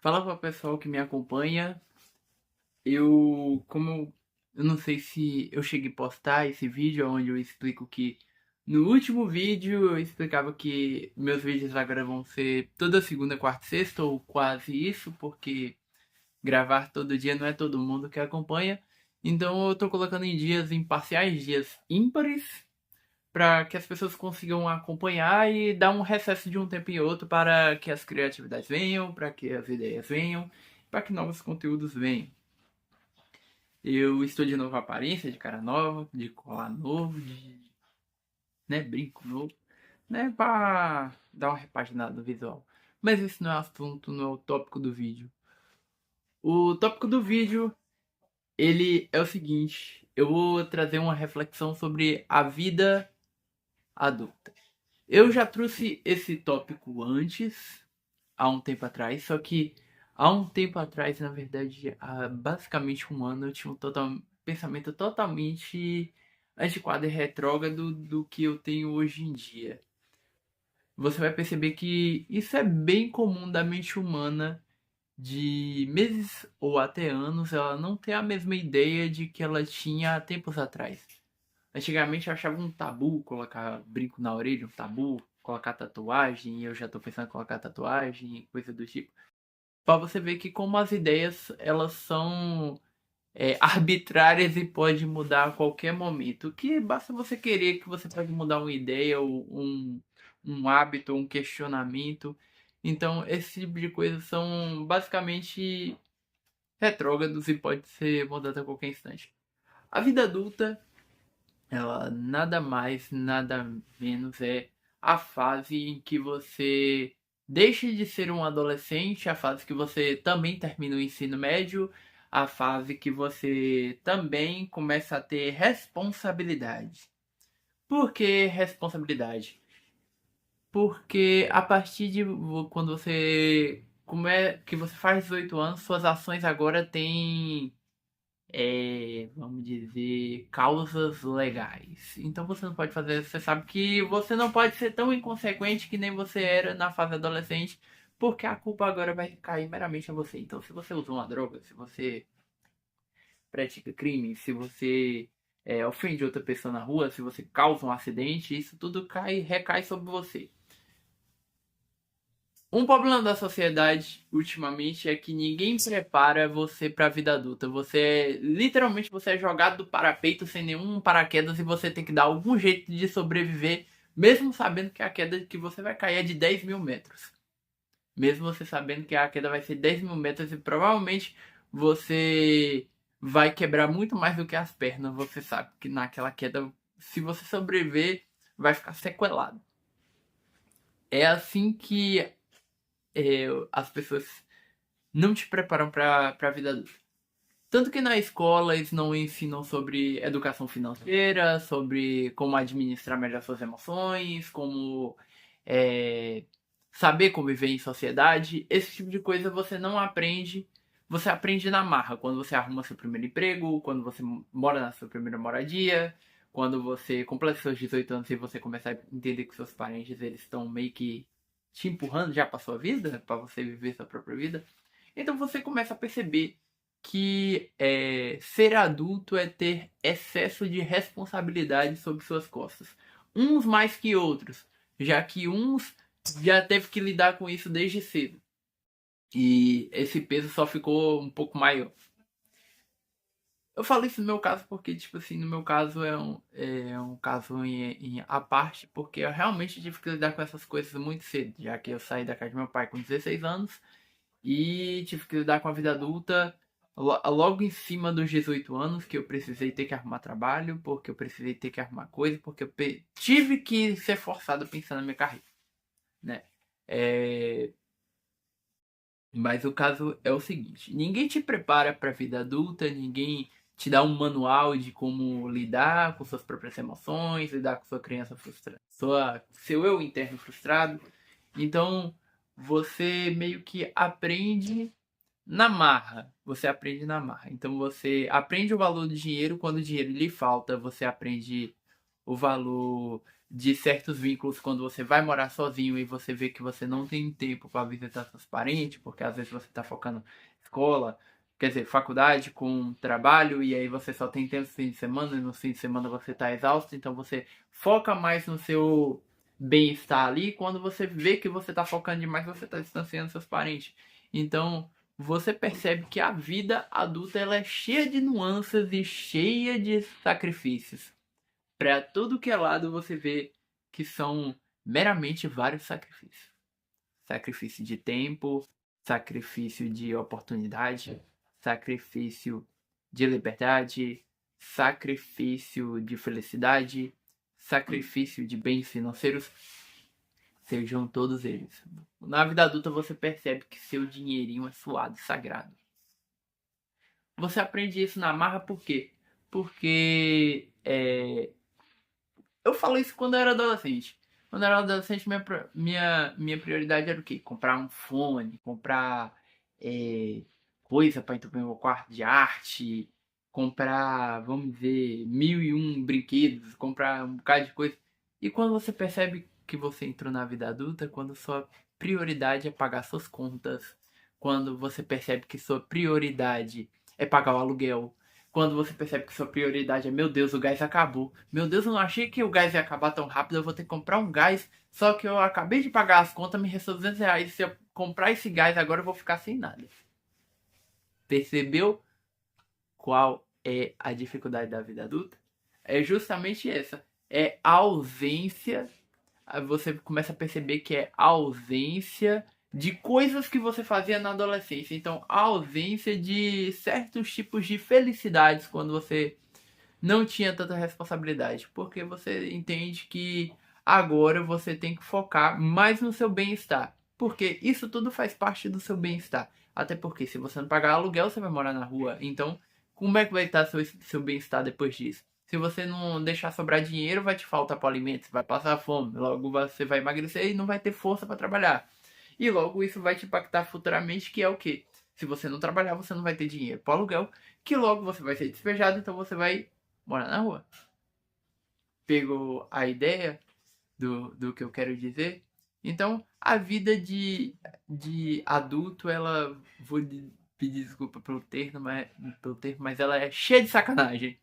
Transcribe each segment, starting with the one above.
Fala para o pessoal que me acompanha. Eu não sei se eu cheguei a postar esse vídeo onde eu explico que no último vídeo eu explicava que meus vídeos agora vão ser toda segunda, quarta e sexta ou quase isso, porque gravar todo dia não é todo mundo que acompanha. Então eu tô colocando em dias imparciais, dias ímpares, para que as pessoas consigam acompanhar e dar um recesso de um tempo em outro para que as criatividades venham, para que as ideias venham, para que novos conteúdos venham. Eu estou de nova aparência, de cara nova, de colar novo, de brinco novo, para dar uma repaginada no visual. Mas isso não é assunto, não é o tópico do vídeo. O tópico do vídeo, ele é o seguinte, eu vou trazer uma reflexão sobre a vida adulta. Eu já trouxe esse tópico antes, há um tempo atrás, só que há um tempo atrás, na verdade, há basicamente um ano, eu tinha pensamento totalmente antiquado e retrógrado do que eu tenho hoje em dia. Você vai perceber que isso é bem comum da mente humana, de meses ou até anos, ela não ter a mesma ideia de que ela tinha há tempos atrás. Antigamente eu achava um tabu colocar brinco na orelha, um tabu colocar tatuagem, e eu já tô pensando em colocar tatuagem e coisa do tipo. Pra você ver que como as ideias, elas são arbitrárias e pode mudar a qualquer momento. Que basta você querer que você pode mudar uma ideia, ou um hábito, um questionamento. Então, esse tipo de coisas são basicamente retrógrados e pode ser mudado a qualquer instante. A vida adulta, ela nada mais, nada menos é a fase em que você deixa de ser um adolescente, a fase que você também termina o ensino médio, a fase que você também começa a ter responsabilidade. Por que responsabilidade? Porque a partir de quando você que você faz 18 anos, suas ações agora têm vamos dizer, causas legais. Então você não pode fazer, você sabe que você não pode ser tão inconsequente que nem você era na fase adolescente, porque a culpa agora vai cair meramente a você. Então, se você usa uma droga, se você pratica crime, se você ofende outra pessoa na rua, se você causa um acidente, isso tudo recai sobre você. Um problema da sociedade ultimamente é que ninguém prepara você para a vida adulta. Literalmente você é jogado do parapeito sem nenhum paraquedas e você tem que dar algum jeito de sobreviver, mesmo sabendo que a queda que você vai cair é de 10 mil metros. Mesmo você sabendo que a queda vai ser 10 mil metros e provavelmente você vai quebrar muito mais do que as pernas. Você sabe que naquela queda, se você sobreviver, vai ficar sequelado. É assim que as pessoas não te preparam para a vida adulta. Tanto que na escola eles não ensinam sobre educação financeira, sobre como administrar melhor suas emoções, como é, saber conviver em sociedade. Esse tipo de coisa você não aprende. Você aprende na marra, quando você arruma seu primeiro emprego, quando você mora na sua primeira moradia, quando você completa seus 18 anos e você começa a entender que seus parentes eles estão meio que te empurrando já para sua vida, para você viver sua própria vida. Então você começa a perceber que ser adulto é ter excesso de responsabilidade sobre suas costas. Uns mais que outros, já que uns já teve que lidar com isso desde cedo. E esse peso só ficou um pouco maior. Eu falo isso no meu caso porque, tipo assim, no meu caso é um caso em a parte, porque eu realmente tive que lidar com essas coisas muito cedo, já que eu saí da casa do meu pai com 16 anos e tive que lidar com a vida adulta logo em cima dos 18 anos, que eu precisei ter que arrumar trabalho, porque eu precisei ter que arrumar coisa, porque eu tive que ser forçado a pensar na minha carreira, né? É, mas o caso é o seguinte: ninguém te prepara para a vida adulta, ninguém te dá um manual de como lidar com suas próprias emoções, lidar com sua criança frustrada, seu eu interno frustrado. Então, você meio que aprende na marra. Você aprende na marra. Então, você aprende o valor do dinheiro quando o dinheiro lhe falta, você aprende o valor de certos vínculos quando você vai morar sozinho e você vê que você não tem tempo para visitar seus parentes, porque às vezes você está focando em escola, quer dizer, faculdade com trabalho, e aí você só tem tempo no fim de semana, e no fim de semana você está exausto, então você foca mais no seu bem-estar ali, e quando você vê que você está focando demais, você está distanciando seus parentes. Então, você percebe que a vida adulta ela é cheia de nuances e cheia de sacrifícios. Para tudo que é lado você vê que são meramente vários sacrifícios. Sacrifício de tempo, sacrifício de oportunidade, sacrifício de liberdade, sacrifício de felicidade, sacrifício de bens financeiros, sejam todos eles. Na vida adulta você percebe que seu dinheirinho é suado e sagrado. Você aprende isso na marra por quê? Porque eu falo isso quando eu era adolescente. Quando eu era adolescente, minha prioridade era o quê? Comprar um fone, comprar coisa para entupir meu quarto de arte, comprar, vamos dizer, 1001 brinquedos, comprar um bocado de coisa. E quando você percebe que você entrou na vida adulta, quando sua prioridade é pagar suas contas, quando você percebe que sua prioridade é pagar o aluguel, quando você percebe que sua prioridade é, meu Deus, o gás acabou. Meu Deus, eu não achei que o gás ia acabar tão rápido, eu vou ter que comprar um gás. Só que eu acabei de pagar as contas, me restou R$ 200. Se eu comprar esse gás agora, eu vou ficar sem nada. Percebeu qual é a dificuldade da vida adulta? É justamente essa. É a ausência. Você começa a perceber que é a ausência de coisas que você fazia na adolescência. Então, a ausência de certos tipos de felicidades quando você não tinha tanta responsabilidade. Porque você entende que agora você tem que focar mais no seu bem-estar. Porque isso tudo faz parte do seu bem-estar. Até porque se você não pagar aluguel, você vai morar na rua. Então, como é que vai estar seu bem-estar depois disso? Se você não deixar sobrar dinheiro, vai te faltar para alimentos, vai passar fome, logo você vai emagrecer e não vai ter força para trabalhar. E logo isso vai te impactar futuramente, que é o quê? Se você não trabalhar, você não vai ter dinheiro para aluguel, que logo você vai ser despejado, então você vai morar na rua. Pegou a ideia do que eu quero dizer? Então, a vida de adulto, ela, vou pedir desculpa pelo termo, mas ela é cheia de sacanagem.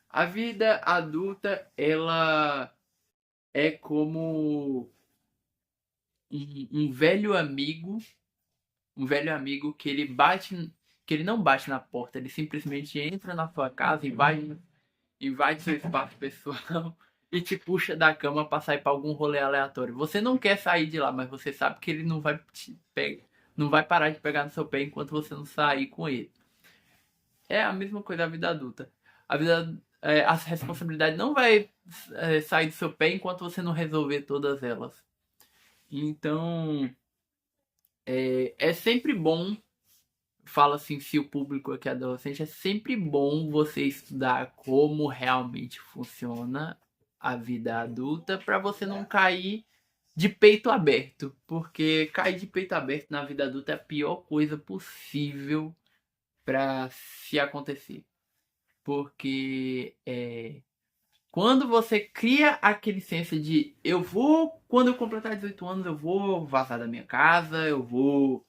A vida adulta, ela é como um velho amigo, que ele não bate na porta, ele simplesmente entra na sua casa, invade seu espaço pessoal e te puxa da cama pra sair pra algum rolê aleatório. Você não quer sair de lá, mas você sabe que ele não vai te pegar, não vai parar de pegar no seu pé enquanto você não sair com ele. É a mesma coisa da vida adulta. A responsabilidade não vai sair do seu pé enquanto você não resolver todas elas. Então, é sempre bom, fala assim, se o público aqui é adolescente, é sempre bom você estudar como realmente funciona a vida adulta para você não cair de peito aberto, porque cair de peito aberto na vida adulta é a pior coisa possível para se acontecer. Porque quando você cria aquele senso de quando eu completar 18 anos, eu vou vazar da minha casa, eu vou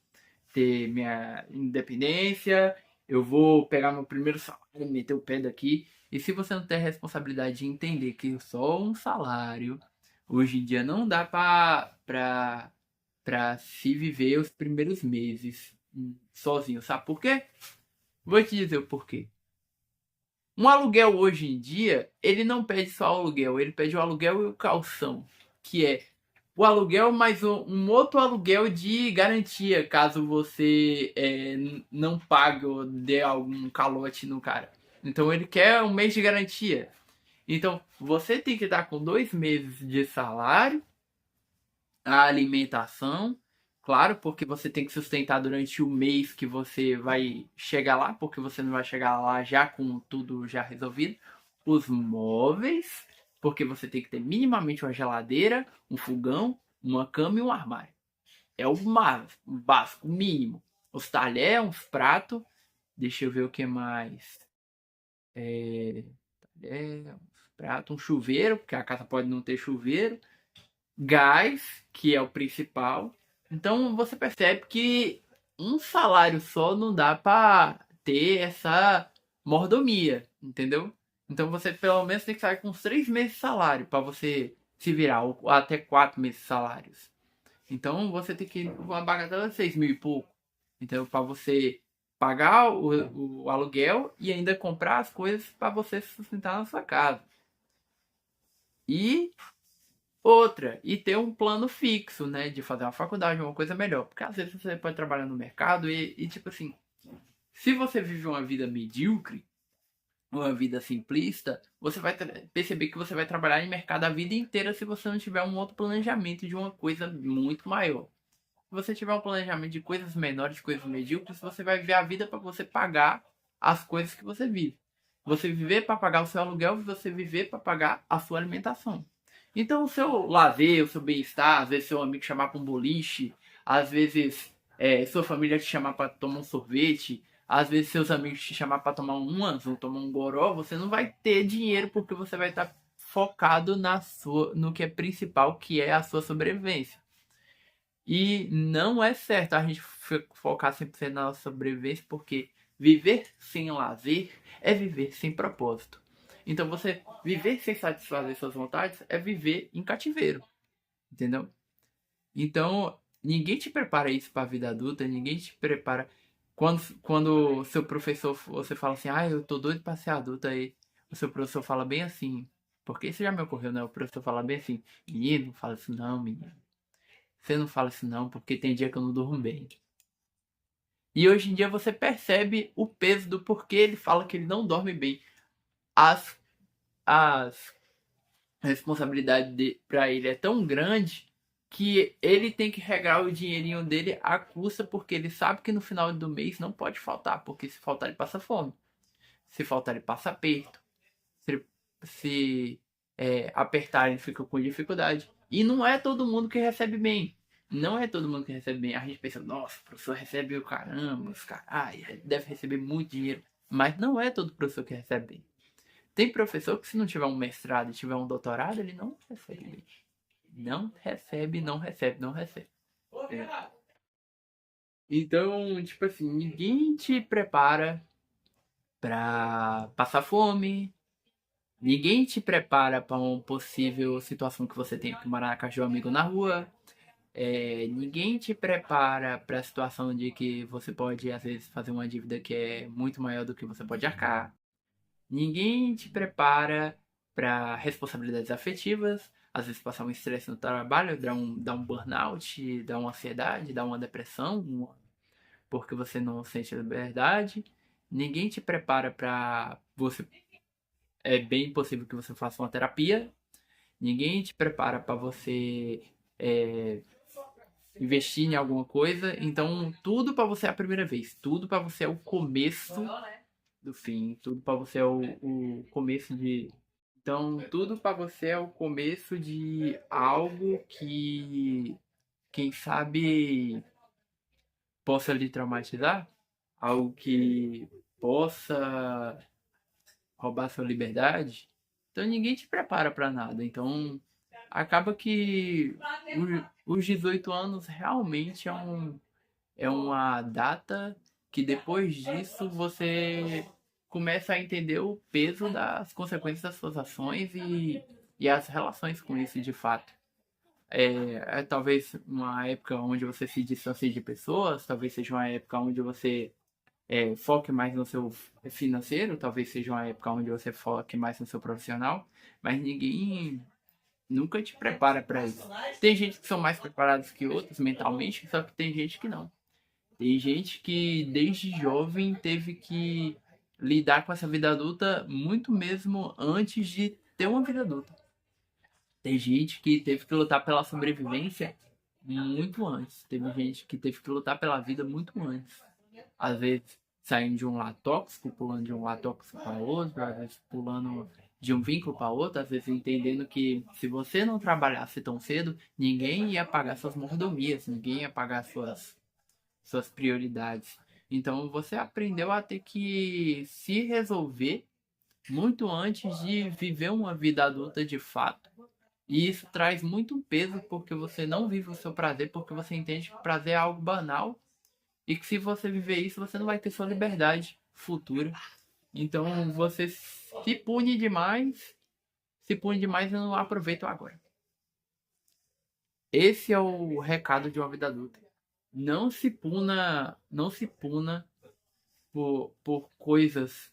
ter minha independência, eu vou pegar meu primeiro salário, meter o pé daqui. E se você não tem a responsabilidade de entender que só um salário, hoje em dia não dá pra se viver os primeiros meses sozinho, sabe por quê? Vou te dizer o porquê. Um aluguel hoje em dia, ele não pede só o aluguel, ele pede o aluguel e o calção, que é o aluguel mais um outro aluguel de garantia, caso você não pague ou dê algum calote no cara. Então ele quer um mês de garantia. Então você tem que dar com 2 meses de salário, a alimentação, claro, porque você tem que sustentar durante o mês que você vai chegar lá, porque você não vai chegar lá já com tudo já resolvido. Os móveis, porque você tem que ter minimamente uma geladeira, um fogão, uma cama e um armário. É o básico, o mínimo. Os talheres, uns pratos. Deixa eu ver o que mais. Talher, prato, um chuveiro, porque a casa pode não ter chuveiro, gás, que é o principal. Então você percebe que um salário só não dá para ter essa mordomia, entendeu? Então você pelo menos tem que sair com uns 3 meses de salário para você se virar, ou até 4 meses de salários. Então você tem que ir com uma bagatela de 6 mil e pouco. Então para você pagar o aluguel e ainda comprar as coisas para você sustentar na sua casa. E outra, e ter um plano fixo, né? De fazer uma faculdade, uma coisa melhor. Porque às vezes você pode trabalhar no mercado e tipo assim, se você vive uma vida medíocre, uma vida simplista, você vai perceber que você vai trabalhar em mercado a vida inteira se você não tiver um outro planejamento de uma coisa muito maior. Se você tiver um planejamento de coisas menores, coisas medíocres, você vai viver a vida para você pagar as coisas que você vive. Você viver para pagar o seu aluguel e você viver para pagar a sua alimentação. Então, o seu lazer, o seu bem-estar, às vezes seu amigo chamar para um boliche, às vezes sua família te chamar para tomar um sorvete, às vezes seus amigos te chamar para tomar um anzo, tomar um goró, você não vai ter dinheiro porque você vai estar focado no que é principal, que é a sua sobrevivência. E não é certo a gente focar 100% na nossa sobrevivência, porque viver sem lazer é viver sem propósito. Então você viver sem satisfazer suas vontades é viver em cativeiro, entendeu? Então ninguém te prepara isso para a vida adulta, ninguém te prepara quando seu professor, você fala assim, eu tô doido para ser adulto, aí o seu professor fala bem assim, porque isso já me ocorreu, né? O professor fala bem assim, menino, fala isso não, menino. Você não fala isso não, porque tem dia que eu não durmo bem. E hoje em dia você percebe o peso do porquê ele fala que ele não dorme bem. As responsabilidades para ele é tão grande que ele tem que regrar o dinheirinho dele à custa, porque ele sabe que no final do mês não pode faltar, porque se faltar ele passa fome. Se faltar ele passa aperto. Se apertar ele fica com dificuldade. E não é todo mundo que recebe bem. Não é todo mundo que recebe bem. A gente pensa, nossa, o professor recebe o caramba, os carai, deve receber muito dinheiro. Mas não é todo professor que recebe bem. Tem professor que se não tiver um mestrado e tiver um doutorado, ele não recebe bem. Não recebe, não recebe, não recebe. É. Então, tipo assim, ninguém te prepara pra passar fome. Ninguém te prepara para uma possível situação que você tenha que morar na casa de um amigo na rua. Ninguém te prepara para a situação de que você pode, às vezes, fazer uma dívida que é muito maior do que você pode arcar. Ninguém te prepara para responsabilidades afetivas. Às vezes, passar um estresse no trabalho, dar um burnout, dar uma ansiedade, dar uma depressão, porque você não sente liberdade. Ninguém te prepara para você. É bem possível que você faça uma terapia. Ninguém te prepara para você é, investir em alguma coisa. Então, tudo para você é a primeira vez. Tudo para você é o começo do fim. Tudo para você é o começo de. Então, tudo para você é o começo de algo que, quem sabe, possa lhe traumatizar. Algo que possa roubar sua liberdade. Então, ninguém te prepara para nada. Então, acaba que os 18 anos realmente é uma data que depois disso você começa a entender o peso das consequências das suas ações e as relações com isso de fato. É talvez uma época onde você se distancie de pessoas, talvez seja uma época onde você foque mais no seu financeiro, talvez seja uma época onde você foque mais no seu profissional, mas ninguém nunca te prepara para isso. Tem gente que são mais preparados que outros mentalmente, só que tem gente que não. Tem gente que desde jovem teve que lidar com essa vida adulta muito mesmo antes de ter uma vida adulta. Tem gente que teve que lutar pela sobrevivência muito antes. Teve gente que teve que lutar pela vida muito antes. Às vezes saindo de um lado tóxico, pulando de um lado tóxico para outro, às vezes pulando de um vínculo para outro, às vezes entendendo que se você não trabalhasse tão cedo, ninguém ia pagar suas mordomias, ninguém ia pagar suas prioridades. Então você aprendeu a ter que se resolver muito antes de viver uma vida adulta de fato. E isso traz muito peso porque você não vive o seu prazer, porque você entende que o prazer é algo banal e que se você viver isso, você não vai ter sua liberdade futura. Então você se pune demais e não aproveita o agora. Esse é o recado de uma vida adulta. Não se puna por coisas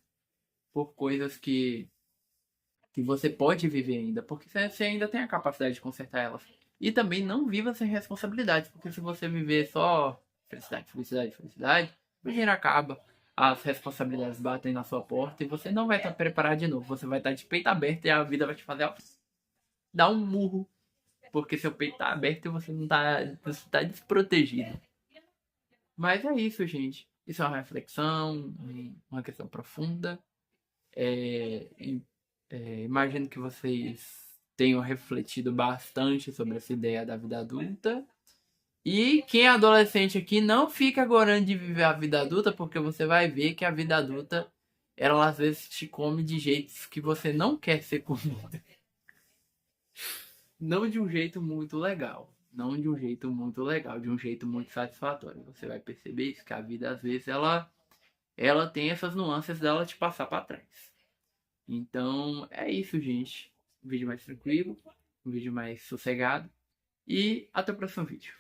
que você pode viver ainda, porque você ainda tem a capacidade de consertar elas. E também não viva sem responsabilidade, porque se você viver só felicidade, felicidade, felicidade, o dinheiro acaba, as responsabilidades batem na sua porta e você não vai estar preparado de novo. Você vai estar de peito aberto e a vida vai te fazer dar um murro, porque seu peito está aberto e você tá desprotegido. Mas é isso, gente. Isso é uma reflexão, uma questão profunda. É, imagino que vocês tenham refletido bastante sobre essa ideia da vida adulta. E quem é adolescente aqui, não fica agorando de viver a vida adulta, porque você vai ver que a vida adulta, ela às vezes te come de jeitos que você não quer ser comido. Não de um jeito muito legal. Não de um jeito muito legal, de um jeito muito satisfatório. Você vai perceber isso, que a vida às vezes ela tem essas nuances dela te passar para trás. Então é isso, gente. Um vídeo mais tranquilo, um vídeo mais sossegado. E até o próximo vídeo.